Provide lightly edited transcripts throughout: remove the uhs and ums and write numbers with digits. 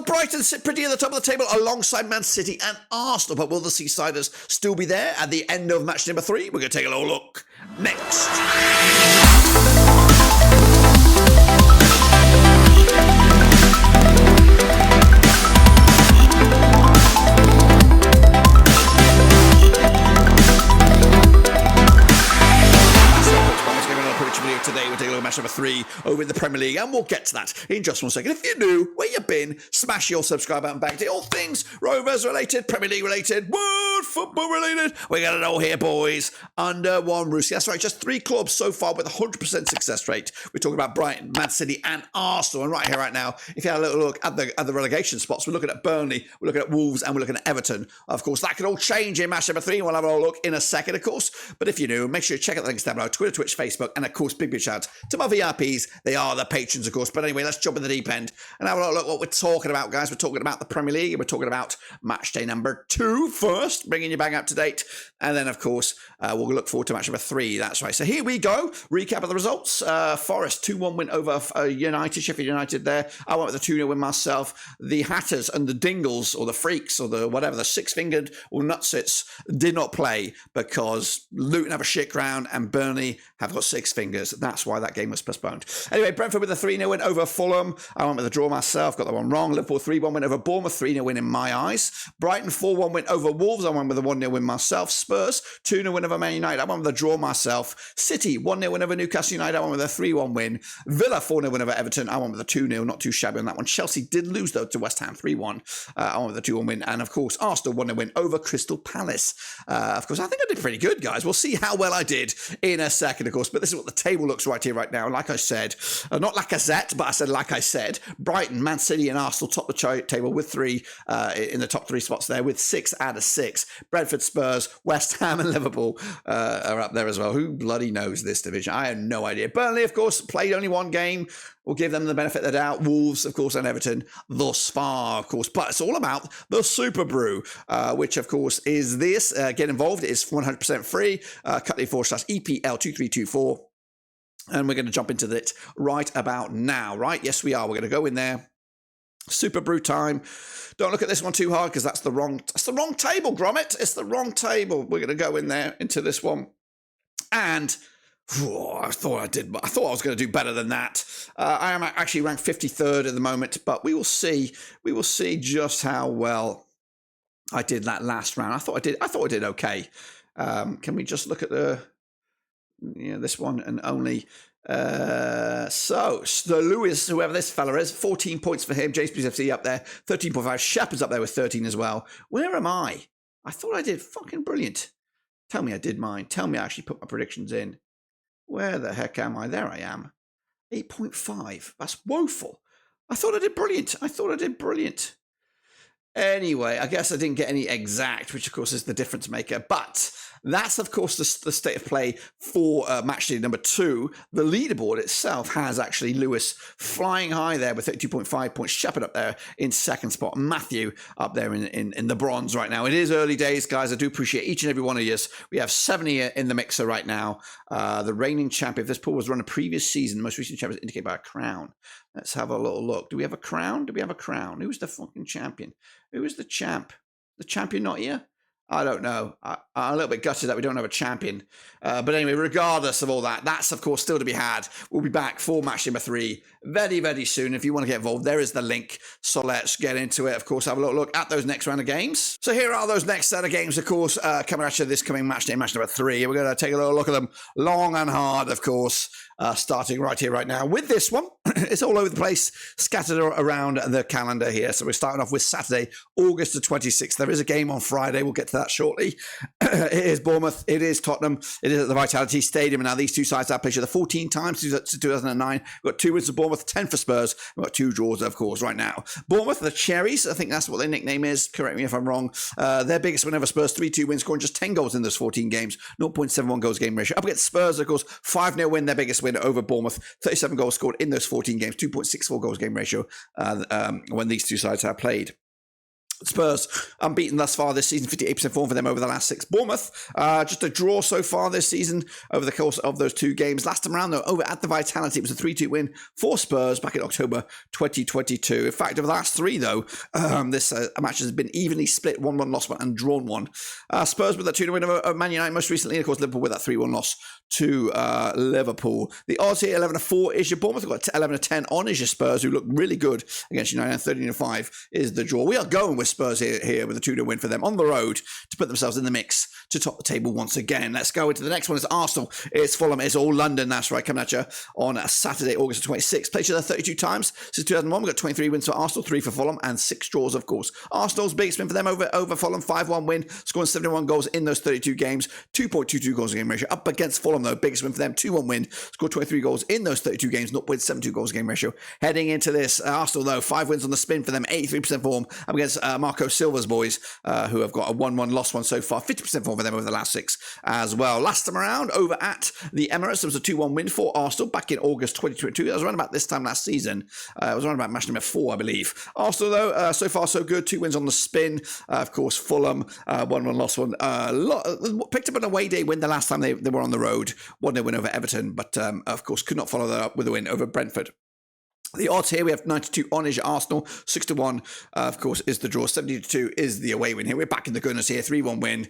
Brighton sit pretty at the top of the table alongside Man City and Arsenal, but will the Seasiders still be there at the end of match number 3? We're going to take a little look next. Today we'll take a look at match number 3 over in the Premier League, and we'll get to that in just 1 second. If you're new, where you been, smash your subscribe button back to all things Rovers related, Premier League related, world football related. We got it all here, boys, under one roof. That's right, just 3 clubs so far with a 100% success rate. We're talking about Brighton, Man City and Arsenal. And right here, right now, if you had a little look at the relegation spots, we're looking at Burnley, we're looking at Wolves, and we're looking at Everton. Of course, that could all change in match number 3. We'll have a look in a second, of course. But if you're new, make sure you check out the links down below, Twitter, Twitch, Facebook, and of course, big shout to my VIPs. They are the patrons, of course. But anyway, let's jump in the deep end and have a look at what we're talking about, guys. We're talking about the Premier League, and we're talking about match day number 2 first, bringing you back up to date. And then, of course, we'll look forward to match number 3. That's right. So here we go. Recap of the results. Forest, 2-1 win over Sheffield United there. I went with a 2-0 win myself. The Hatters and the Dingles, or the Freaks, or the whatever, the six-fingered or nutsits, did not play because Luton have a shit ground and Burnley have got 6 fingers. That's why that game was postponed. Anyway, Brentford with a 3-0 win over Fulham. I went with a draw myself, got that one wrong. Liverpool 3-1 win over Bournemouth, 3-0 win in my eyes. Brighton 4-1 win over Wolves. I went with a 1-0 win myself. Spurs 2-0 win over Man United. I went with a draw myself. City 1-0 win over Newcastle United. I went with a 3-1 win. Villa 4-0 win over Everton. I went with a 2-0, not too shabby on that one. Chelsea did lose though to West Ham 3-1. I went with a 2-1 win. And of course, Arsenal 1-0 win over Crystal Palace. Of course, I think I did pretty good, guys. We'll see how well I did in a second, of course. But this is what the table looks right here, right now. Like I said, not Lacazette, but I said like I said. Brighton, Man City and Arsenal top the table with 3 in the top 3 spots there with 6 out of 6. Brentford, Spurs, West Ham and Liverpool are up there as well. Who bloody knows this division? I have no idea. Burnley, of course, played only 1 game. We'll give them the benefit of the doubt. Wolves, of course, and Everton thus far, of course. But it's all about the Super Brew, which, of course, is this. Get involved. It is 100% free. /EPL2324. And we're going to jump into it right about now, right? Yes, we are. We're going to go in there. Super Brew time. Don't look at this one too hard because that's the wrong table, Gromit. It's the wrong table. We're going to go in there into this one. And I thought I was going to do better than that. I am actually ranked 53rd at the moment, but we will see. We will see just how well I did that last round. I thought I did okay. Can we just look at this one and only so Lewis, whoever this fella is, 14 points for him. JSP's FC up there, 13.5. Shepherd's up there with 13 as well. Where am I? I thought I did fucking brilliant. Tell me I did mine. Tell me I actually put my predictions in. Where the heck am I? There I am. 8.5. That's woeful. I thought I did brilliant. Anyway, I guess I didn't get any exact, which of course is the difference maker. But that's, of course, the state of play for matchday number 2. The leaderboard itself has actually Lewis flying high there with 32.5 points. Shepherd up there in second spot. Matthew up there in the bronze right now. It is early days, guys. I do appreciate each and every one of you. We have 7 here in the mixer right now. The reigning champion. If this pool was run a previous season, the most recent champion is indicated by a crown. Let's have a little look. Do we have a crown? Who's the fucking champion? Who is the champ? The champion not here? I don't know. I'm a little bit gutted that we don't have a champion. But anyway, regardless of all that, that's, of course, still to be had. We'll be back for match number 3 very, very soon. If you want to get involved, there is the link. So let's get into it. Of course, have a little look at those next round of games. So here are those next set of games, of course, coming at you this coming match day, match number 3. We're going to take a little look at them long and hard, of course, starting right here, right now. With this one, it's all over the place, scattered around the calendar here. So we're starting off with Saturday, August the 26th. There is a game on Friday. We'll get to that shortly. It is Bournemouth. It is Tottenham. It is at the Vitality Stadium. And now these two sides have played each other 14 times since 2009. We've got 2 wins for Bournemouth, 10 for Spurs. We've got 2 draws, of course, right now. Bournemouth, the Cherries, I think that's what their nickname is. Correct me if I'm wrong. Their biggest win ever, Spurs, 3-2 wins, scoring just 10 goals in those 14 games. 0.71 goals game ratio. Up against Spurs, of course, 5-0 win, their biggest win over Bournemouth. 37 goals scored in those 14 games. 2.64 goals game ratio when these two sides have played. Spurs unbeaten thus far this season, 58% form for them over the last 6. Bournemouth, just a draw so far this season over the course of those 2 games. Last time around, though, over at the Vitality, it was a 3-2 win for Spurs back in October 2022. In fact, over the last 3, though, this match has been evenly split, 1-1 lost 1 and drawn 1. Spurs with that 2-0 win over Man United most recently, and of course Liverpool with that 3-1 loss to Liverpool. The odds here, 11-4 is your Bournemouth. We've got 11-10 on is your Spurs, who look really good against United. 13-5 is the draw. We are going with Spurs here with a 2-0 win for them on the road to put themselves in the mix to top the table once again. Let's go into the next one. It's Arsenal. It's Fulham. It's all London. That's right. Coming at you on Saturday, August 26th. Played each other 32 times since 2001. We've got 23 wins for Arsenal, 3 for Fulham, and 6 draws, of course. Arsenal's biggest win for them over Fulham, 5-1 win, scoring 71 goals in those 32 games, 2.22 goals a game ratio. Up against Fulham, though, biggest win for them, 2-1 win, scored 23 goals in those 32 games, 0.72 goals a game ratio. Heading into this, Arsenal, though, 5 wins on the spin for them, 83% form up against Marco Silva's boys, who have got a 1-1 lost one so far, 50% form for them over the last 6 as well. Last time around, over at the Emirates, there was a 2-1 win for Arsenal back in August 2022. That was around about this time last season. It was around about match number 4, I believe. Arsenal, though, so far so good. 2 wins on the spin. Of course, Fulham, 1-1 lost 1. Picked up an away day win the last time they were on the road. 1-0 win over Everton, but of course could not follow that up with a win over Brentford. The odds here, we have 92 on is Arsenal, 6-1, of course, is the draw. 70-2 is the away win here. We're back in the goodness here, 3-1 win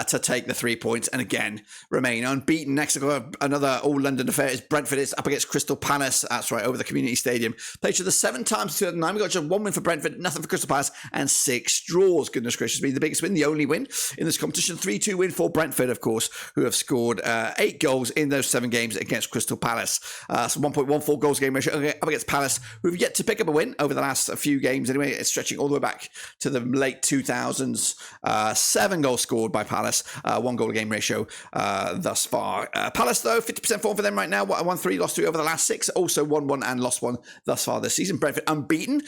to take the 3 points and again remain unbeaten. Next, another all-London affair is Brentford. It's up against Crystal Palace. That's right, over the Community Stadium. Played each other 7 times in 2009. We got just 1 win for Brentford, nothing for Crystal Palace, and 6 draws. Goodness gracious me, the biggest win, the only win in this competition. 3-2 win for Brentford, of course, who have scored 8 goals in those 7 games against Crystal Palace. So 1.14 goals game ratio up against Palace, who've yet to pick up a win over the last few games. Anyway, it's stretching all the way back to the late 2000s. 7 goals scored by Palace, 1 goal a game ratio thus far. Palace, though, 50% form for them right now. 1-3, lost 3 over the last 6. Also 1-1 and lost 1 thus far this season. Brentford unbeaten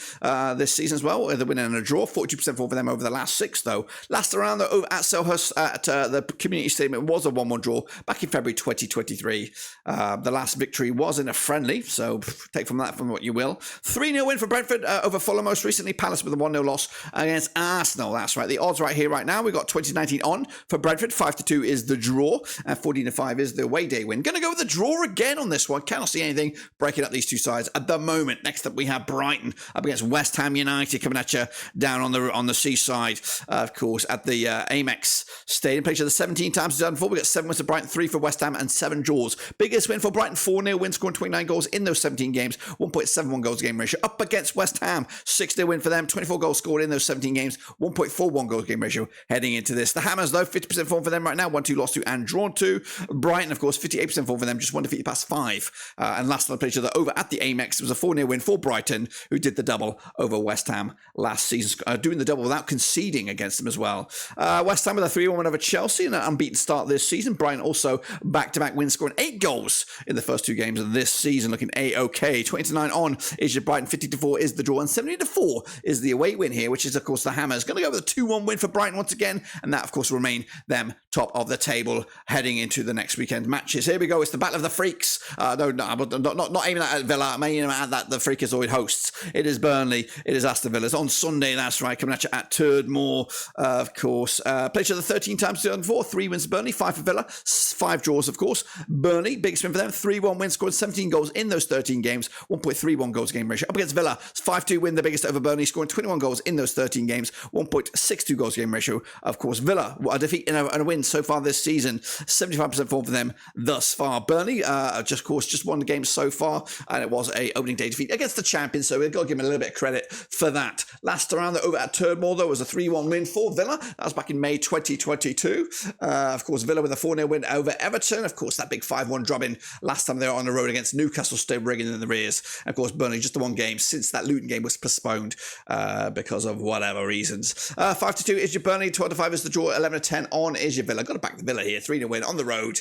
this season as well, with a win and a draw. 42% form for them over the last 6, though. Last round, though, over at Selhurst at the Community Stadium, it was a 1-1 draw back in February 2023. The last victory was in a friendly, so take from that from what you will. 3-0 win for Brentford over Fulham most recently. Palace with a 1-0 loss against Arsenal. That's right. The odds right here, right now. We've got 2019 on for Brentford. 5-2 is the draw, and 14-5 is the away day win. Going to go with the draw again on this one. Cannot see anything breaking up these two sides at the moment. Next up, we have Brighton up against West Ham United coming at you down on the seaside, of course, at the Amex Stadium. Played each other 17 times done before. We got 7 wins for Brighton, 3 for West Ham, and 7 draws. Biggest win for Brighton, 4-0 win, scoring 29 goals in those 17 games, 1.71 goals game ratio. Up against West Ham, 6-0 win for them, 24 goals scored in those 17 games, 1.41 goals game ratio heading into this. The Hammers, though, 50% form for them right now, 1-2 lost 2 and drawn 2. Brighton, of course, 58% form for them, just 1 defeat past 5. And last time they played each other over at the Amex, it was a 4-0 win for Brighton, who did the double over West Ham last season, doing the double without conceding against them as well. West Ham with a 3-1 win over Chelsea and an unbeaten start this season. Brighton also back-to-back wins, scoring 8 goals in the first 2 games of this season, looking A-OK. 20-9 on is your Brighton, 50-4 is the draw, and 70-4 is the away win here, which is, of course, the Hammers. Going to go with a 2-1 win for Brighton once again, and that, of course, will remain them top of the table heading into the next weekend matches. Here we go. It's the Battle of the Freaks. Not aiming at Villa. I'm aiming at that the Freakazoid hosts. It is Burnley. It is Aston Villa. It's on Sunday. That's right. Coming at you at Turdmore, of course. Played each other 13 times, 4. 3 wins for Burnley, 5 for Villa, 5 draws, of course. Burnley, biggest win for them. 3-1 win, scored 17 goals in those 13 games, 1.31 goals game ratio. Up against Villa, 5-2 win, the biggest over Burnley, scoring 21 goals in those 13 games, 1.62 goals game ratio. Of course, Villa, a defeat and a win so far this season, 75% form for them thus far. Burnley, just won the game so far, and it was a opening day defeat against the champions, so we've got to give them a little bit of credit for that. Last round, over at Turdmore, though, was a 3-1 win for Villa. That was back in May 2022. Of course, Villa with a 4-0 win over Everton. Of course, that big 5-1 drubbing last time they were on the road against Newcastle, still rigging in the rears. Of course, Burnley just the one game since that Luton game was postponed because of whatever reasons. 5-2 is your Burnley, 12-5 is the draw, 11-10 on is your Villa. Got to back the Villa here. 3-0 win on the road.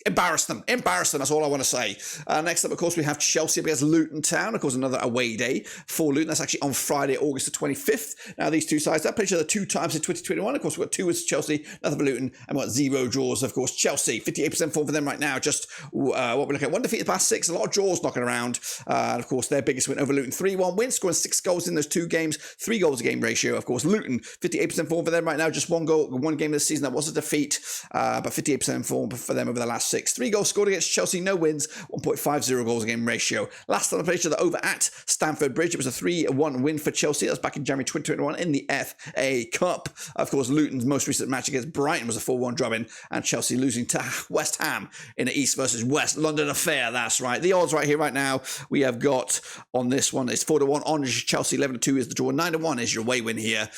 Embarrass them. That's all I want to say. Next up, of course, we have Chelsea against Luton Town. Of course, another away day for Luton. That's actually on Friday, August the 25th. Now, these two sides, that played each other 2 times in 2021. Of course, we've got 2 with Chelsea, nothing for Luton, and we've got 0 draws. Of course, Chelsea, 58% form for them right now. Just what we're looking at. 1 defeat the past 6, a lot of draws knocking around. And of course, their biggest win over Luton, 3-1 win, scoring 6 goals in those 2 games, 3 goals a game ratio. Of course, Luton, 58% form for them right now. Just 1 goal, 1 game this season. That was a defeat, but 58% form for them over the last 6. 3 goals scored against Chelsea, no wins, 1.50 goals a game ratio. Last time I played each other over at Stamford Bridge, it was a 3-1 win for Chelsea. That was back in January 2021 in the FA Cup. Of course, Luton's most recent match against Brighton was a 4-1 drubbing, and Chelsea losing to West Ham in an East versus West London affair. That's right. The odds right here, right now, we have got on this one is 4-1 on Chelsea, 11-2 is the draw, 9-1 is your away win here.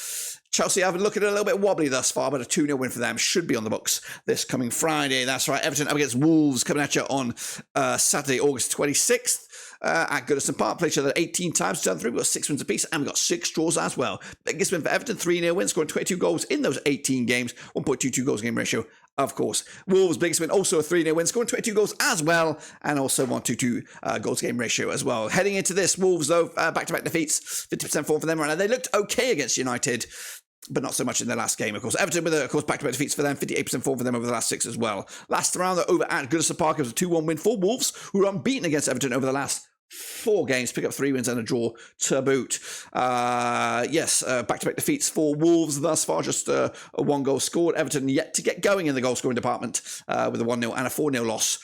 Chelsea have been looking a little bit wobbly thus far, but a 2-0 win for them should be on the books this coming Friday. That's right. Everton up against Wolves coming at you on Saturday, August 26th. At Goodison Park, played each other 18 times, done 3. We've got 6 wins apiece, and we've got 6 draws as well. Biggest win for Everton, 3-0 win, scoring 22 goals in those 18 games, 1.22 goals game ratio. Of course, Wolves' biggest win, also a 3-0 win, scoring 22 goals as well, and also 1.22 goals game ratio as well. Heading into this, Wolves, though, back-to-back defeats, 50% form for them right now. They looked okay against United, but not so much in their last game, of course. Everton with, of course, back-to-back defeats for them, 58% form for them over the last 6 as well. Last round, they're over at Goodison Park. It was a 2-1 win for Wolves, who were unbeaten against Everton over the last 4 games, pick up 3 wins and a draw to boot. Back-to-back defeats for Wolves thus far, just a 1 goal scored. Everton yet to get going in the goal-scoring department with a 1-0 and a 4-0 loss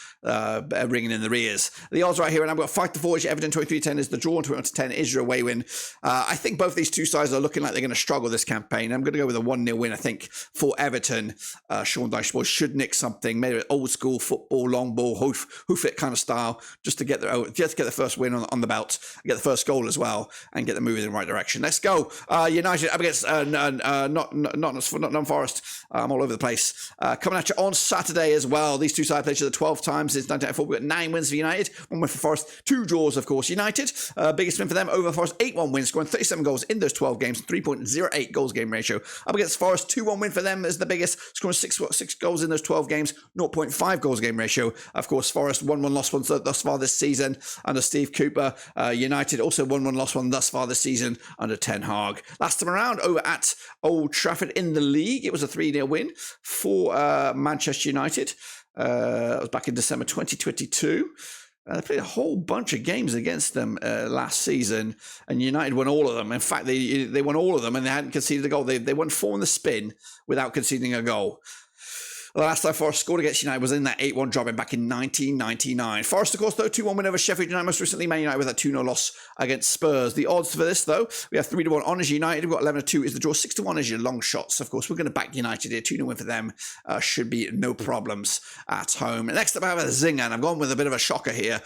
ringing in the rears. The odds right here, and I've got 5-4 is your Everton, 23-10 is the draw, and 21-10 is your away win. I think both these two sides are looking like they're going to struggle this campaign. I'm going to go with a 1-0 win, I think, for Everton. Sean Dyche should nick something, maybe old school football, long ball, hoof it kind of style, just to get the first win on the belt, get the first goal as well, and get them moving in the right direction. Let's go. United up against Nottingham Forest. I'm all over the place. Coming at you on Saturday as well. These two sides played each other 12 times since 1994. We've got 9 wins for United, 1 win for Forest, 2 draws, of course. United, biggest win for them over Forest, 8-1 wins, scoring 37 goals in those 12 games, 3.08 goals game ratio. Up against Forest, 2-1 win for them is the biggest, scoring 6 goals in those 12 games, 0.5 goals game ratio. Of course, Forest 1-1 lost 1 thus far this season under Steve Cooper. United also 1-1 lost 1 thus far this season under Ten Hag. Last time around over at Old Trafford in the league, it was a 3-0 win for Manchester United. That was back in December 2022. They played a whole bunch of games against them last season, and United won all of them. In fact, they won all of them, and they hadn't conceded a goal. They won 4 in the spin without conceding a goal. The last time Forest scored against United was in that 8-1 drubbing back in 1999. Forest, of course, though, 2-1 win over Sheffield United most recently. Man United with a 2-0 loss against Spurs. The odds for this, though, we have 3-1 on as United. We've got 11-2 is the draw. 6-1 is your long shots. Of course, we're going to back United here. 2-0 win for them. Should be no problems at home. Next up, I have a zinger, and I've gone with a bit of a shocker here.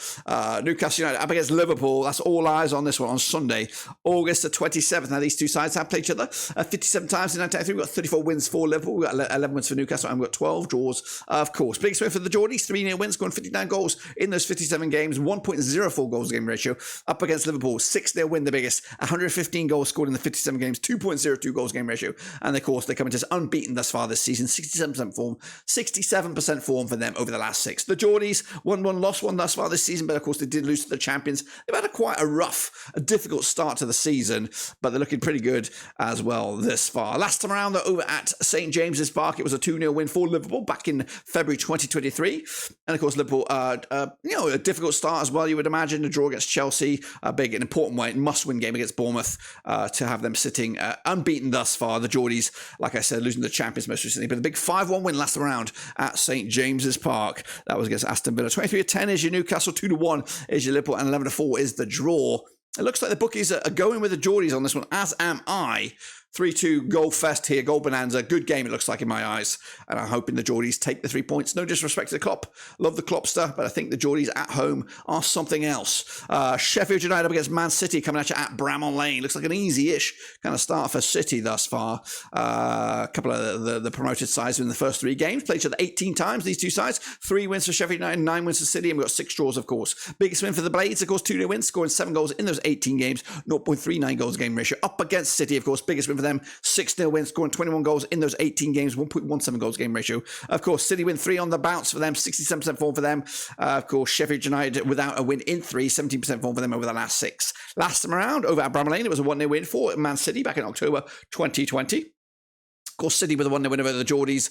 Newcastle United up against Liverpool. That's all eyes on this one on Sunday, August the 27th. Now, these two sides have played each other 57 times in 1993. We've got 34 wins for Liverpool. We've got 11 wins for Newcastle, and we've got 12 draws, of course. Biggest win for the Geordies, 3-0 wins, scoring 59 goals in those 57 games, 1.04 goals game ratio. Up against Liverpool, 6-0 win, the biggest, 115 goals scored in the 57 games, 2.02 goals game ratio. And of course, they come into unbeaten thus far this season, 67% form for them over the last 6. The Geordies, 1-1 lost 1 thus far this season, but of course they did lose to the champions. They've had quite a difficult start to the season, but they're looking pretty good as well this far. Last time around, they're over at St James's Park. It was a 2-0 win for Liverpool back in February 2023. And of course, Liverpool, a difficult start as well, you would imagine. A draw against Chelsea, a big and important way, must-win game against Bournemouth to have them sitting unbeaten thus far. The Geordies, like I said, losing to the champions most recently, but a big 5-1 win last round at St James's Park. That was against Aston Villa. 23-10 is your Newcastle, 2-1 is your Liverpool, and 11-4 is the draw. It looks like the bookies are going with the Geordies on this one, as am I. 3-2 goal fest here, goal bonanza. Good game, it looks like, in my eyes. And I'm hoping the Geordies take the 3 points. No disrespect to the Klopp. Love the Kloppster, but I think the Geordies at home are something else. Sheffield United up against Man City coming at you at Bramall Lane. Looks like an easy-ish kind of start for City thus far. A couple of the promoted sides in the first 3 games. Played each other 18 times, these two sides. 3 wins for Sheffield United, 9 wins for City, and we've got 6 draws, of course. Biggest win for the Blades, of course, 2-0 wins, scoring 7 goals in those 18 games. 0.39 goals game ratio. Up against City, of course. Biggest win for them. 6-0 win, scoring 21 goals in those 18 games, 1.17 goals game ratio. Of course, City win 3 on the bounce for them, 67% form for them. Of course, Sheffield United without a win in 3, 17% form for them over the last 6. Last time around, over at Bramall Lane, it was a 1-0 win for Man City back in October 2020. Of course, City with a 1-0 win over the Geordies,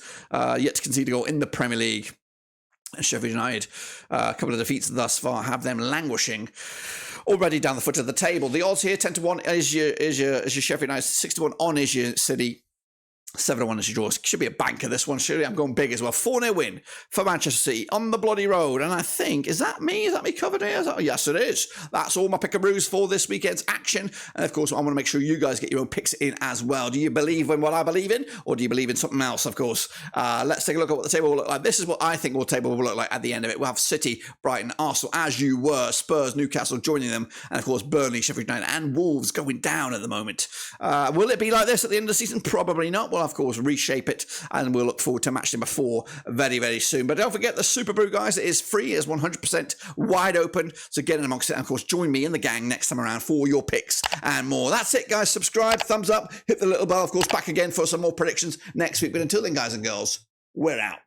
yet to concede a goal in the Premier League. Sheffield United, a couple of defeats thus far, have them languishing already down the foot of the table. The odds here, 10-1 is your Sheffield United, 6-1 on is your City. 7-1 is your draw. Should be a banker, this one. Surely I'm going big as well. 4-0 win for Manchester City on the bloody road. And I think, is that me? Is that me covered here? Yes, it is. That's all my pickaroos for this weekend's action. And of course, I want to make sure you guys get your own picks in as well. Do you believe in what I believe in? Or do you believe in something else, of course? Let's take a look at what the table will look like. This is what I think the table will look like at the end of it. We'll have City, Brighton, Arsenal, as you were, Spurs, Newcastle joining them. And of course, Burnley, Sheffield United, and Wolves going down at the moment. Will it be like this at the end of the season? Probably not. Well, of course, reshape it, and we'll look forward to match number 4 very, very soon. But don't forget the Super Brew, guys. It is free. It is 100% wide open. So get in amongst it. And of course, join me in the gang next time around for your picks and more. That's it, guys. Subscribe, thumbs up, hit the little bell. Of course, back again for some more predictions next week. But until then, guys and girls, we're out.